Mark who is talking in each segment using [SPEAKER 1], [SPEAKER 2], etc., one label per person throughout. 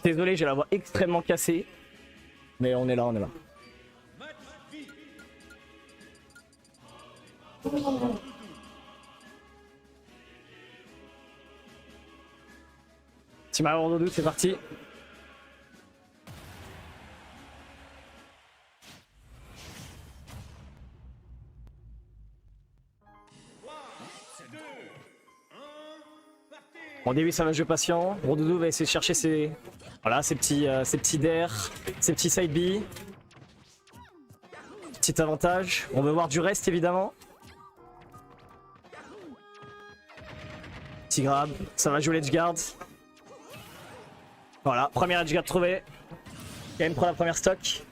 [SPEAKER 1] Désolé, j'ai la voix extrêmement cassée. Mais on est là, on est là. Team Iron Doudou, c'est parti. Au début ça va jouer patient, Rondoudou va essayer de chercher ses, voilà, ses petits dares, ses petits side B. Petit avantage, on veut voir du reste évidemment. Petit grab, ça va jouer l'edgeguard. Voilà, première edgeguard trouvée. Kayn prend la première stock.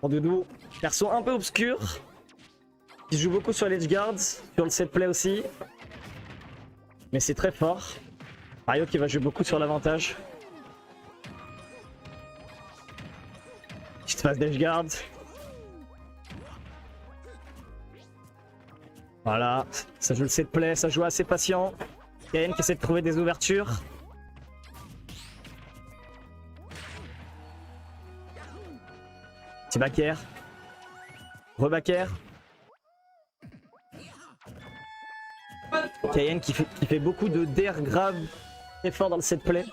[SPEAKER 1] Rondoudou, perso un peu obscur. Il joue beaucoup sur l'edgeguard, sur le set play aussi. Mais c'est très fort. Mario qui va jouer beaucoup sur l'avantage. Petite phase d'edgeguard. Voilà, ça joue le set play, ça joue assez patient. Kayn qui essaie de trouver des ouvertures. Petit back air. Reback air. Kayn qui fait beaucoup de dair grab très fort dans le set play.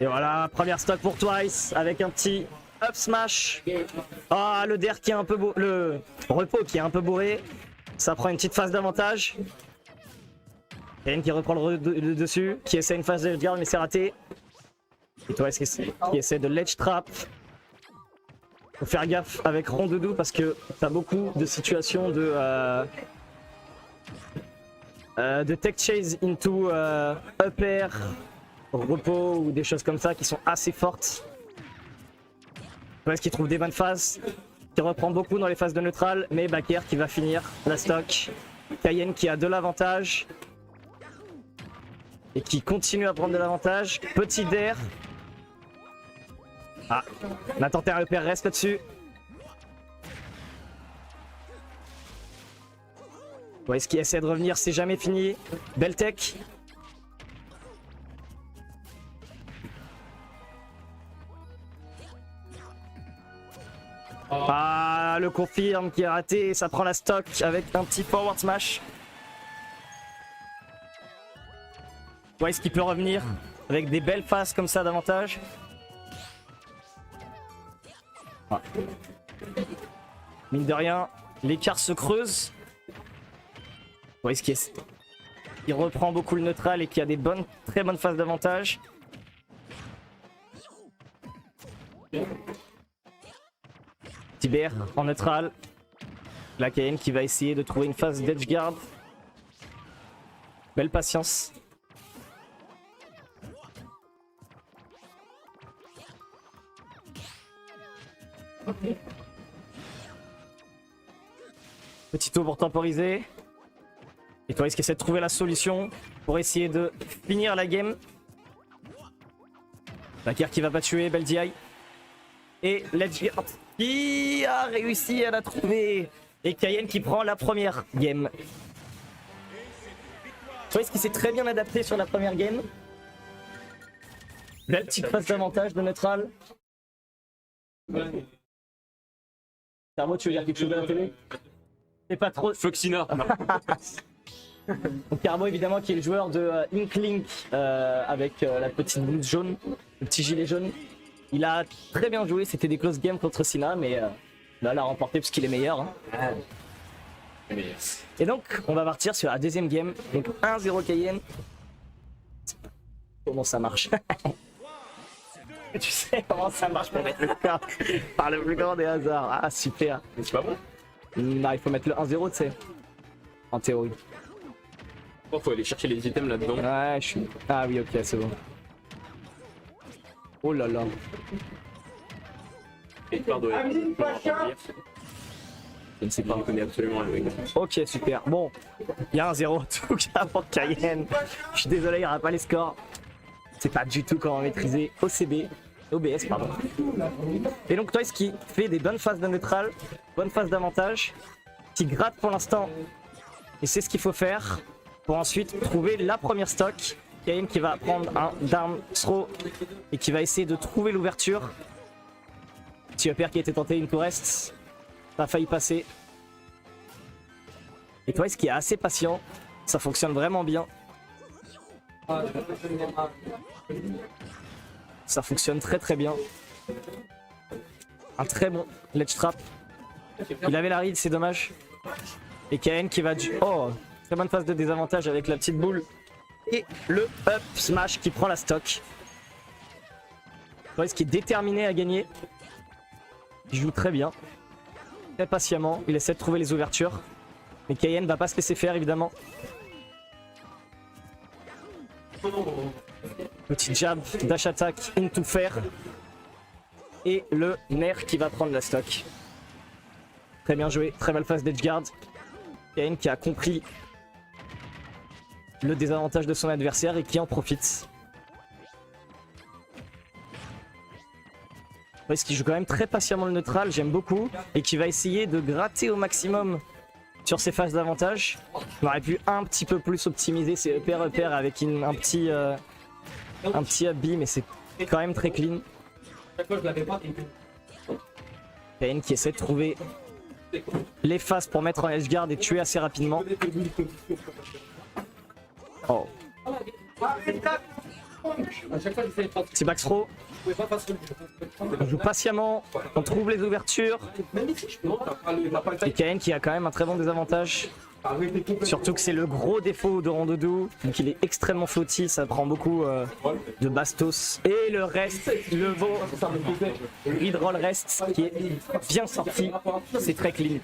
[SPEAKER 1] Et voilà, première stock pour Twice avec un petit up smash. Ah, le dair qui est un peu beau, le repos qui est un peu bourré. Ça prend une petite phase d'avantage. Kayn qui reprend le dessus, qui essaie une phase de guard mais c'est raté. Et Twice qui essaie de ledge trap. Faut faire gaffe avec Rondoudou parce que t'as beaucoup de situations de tech chase into up air, repos ou des choses comme ça qui sont assez fortes. Twice qui trouve des bonnes phases, qui reprend beaucoup dans les phases de neutral, mais back air qui va finir la stock. Kayn qui a de l'avantage et qui continue à prendre de l'avantage. Petit dair. Ah, la tentée à repère reste là-dessus. Twice qui essaie de revenir, c'est jamais fini. Belle tech. Ah, le confirme qui est raté, ça prend la stock avec un petit forward smash. Twice qui peut revenir avec des belles phases comme ça d'avantage. Ah. Mine de rien, l'écart se creuse. Twice qui reprend beaucoup le neutral et qui a des très bonnes phases d'avantage. Tiber en neutral. La Kayn qui va essayer de trouver une phase d'edgeguard. Belle patience. Petit tour pour temporiser. Et Twice qui essaie de trouver la solution pour essayer de finir la game. Bakir qui va pas tuer, belle DI. Et l'edgeguard qui a réussi à la trouver. Et Kayn qui prend la première game. Twice qui s'est très bien adapté sur la première game. Belle petite phase d'avantage de neutral. Carbo, tu veux dire quelque chose de la télé? C'est pas trop.
[SPEAKER 2] Foxina.
[SPEAKER 1] Donc Carbo évidemment qui est le joueur de Inklink avec la petite blouse jaune, le petit gilet jaune. Il a très bien joué, c'était des close games contre Sina, mais là il a remporté parce qu'il est meilleur. Hein. Et donc on va partir sur la deuxième game, donc 1-0 Kayn. Comment ça marche? Tu sais comment ça marche pour mettre le score par le plus grand des hasards. Ah super.
[SPEAKER 2] Mais c'est pas bon.
[SPEAKER 1] Non, il faut mettre le 1-0 tu sais. En théorie.
[SPEAKER 2] Oh, faut aller chercher les items là-dedans.
[SPEAKER 1] Ouais, je suis... Ah oui, ok, c'est bon. Oh là là.
[SPEAKER 2] Et pardon. Je ne sais pas, on connaît absolument rien.
[SPEAKER 1] Ok, super. Bon, il y a un 0 en tout cas pour Kayn. Je suis désolé, il n'y aura pas les scores. C'est pas du tout comment maîtriser OCB. OBS, pardon. Et donc Twice qui fait des bonnes phases de neutral, bonnes phases d'avantage, qui gratte pour l'instant. Et c'est ce qu'il faut faire pour ensuite trouver la première stock. Kayn qui va prendre un down throw et qui va essayer de trouver l'ouverture. Petit upper qui a été tenté, une tour reste. Ça a failli passer. Et Twice qui est assez patient. Ça fonctionne vraiment bien. Ça fonctionne très très bien. Un très bon ledge trap. Il avait la read, c'est dommage. Et Kayn qui va du... Oh, très bonne phase de désavantage avec la petite boule. Et le up smash qui prend la stock. Twice qui est déterminé à gagner. Il joue très bien. Très patiemment. Il essaie de trouver les ouvertures. Mais Kayn va pas se laisser faire évidemment. Petit jab, dash attack, into fair. Et le nerf qui va prendre la stock. Très bien joué, très belle phase d'edgeguard. Kayn qui a compris le désavantage de son adversaire et qui en profite. Parce qu'il joue quand même très patiemment le neutral, j'aime beaucoup. Et qui va essayer de gratter au maximum sur ses phases d'avantage. On aurait pu un petit peu plus optimiser ses upper avec un petit up B, mais c'est quand même très clean. Kayn qui essaie de trouver les phases pour mettre en edgeguard et tuer assez rapidement. Oh. Petit back throw. On joue patiemment, on trouve les ouvertures. Et Kayn qui a quand même un très bon désavantage. Surtout que c'est le gros défaut de Rondoudou. Donc il est extrêmement floaty, ça prend beaucoup de bastos. Et le reste, le mid-roll reste qui est bien sorti. C'est très clean.